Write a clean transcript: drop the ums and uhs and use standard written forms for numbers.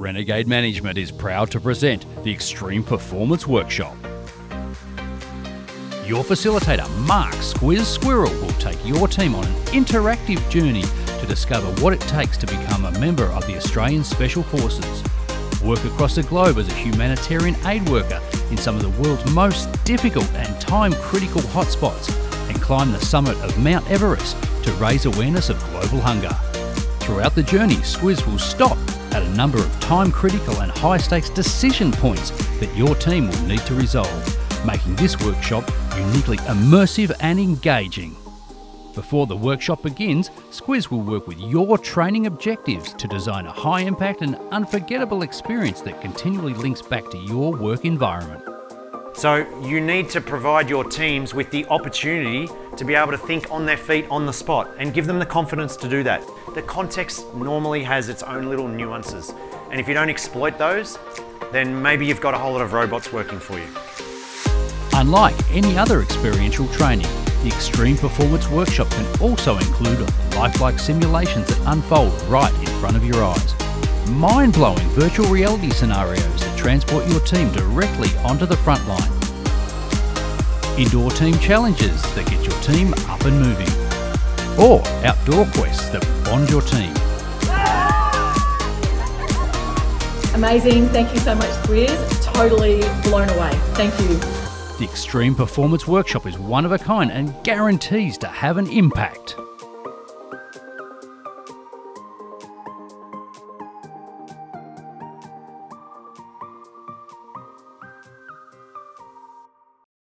Renegade Management is proud to present the Extreme Performance Workshop. Your facilitator, Mark Squiz Squirrel, will take your team on an interactive journey to discover what it takes to become a member of the Australian Special Forces, work across the globe as a humanitarian aid worker in some of the world's most difficult and time-critical hotspots, and climb the summit of Mt Everest to raise awareness of global hunger. Throughout the journey, Squiz will stop at a number of time-critical and high-stakes decision points that your team will need to resolve, making this workshop uniquely immersive and engaging. Before the workshop begins, Squiz will work with your training objectives to design a high-impact and unforgettable experience that continually links back to your work environment. So you need to provide your teams with the opportunity to be able to think on their feet on the spot and give them the confidence to do that. The context normally has its own little nuances, and if you don't exploit those, then maybe you've got a whole lot of robots working for you. Unlike any other experiential training, the Extreme Performance Workshop can also include lifelike simulations that unfold right in front of your eyes. Mind-blowing virtual reality scenarios that transport your team directly onto the front line. Indoor team challenges that get your team up and moving. Or outdoor quests that bond your team. Amazing, thank you so much, Squiz. Totally blown away, thank you. The Extreme Performance Workshop is one of a kind and guarantees to have an impact.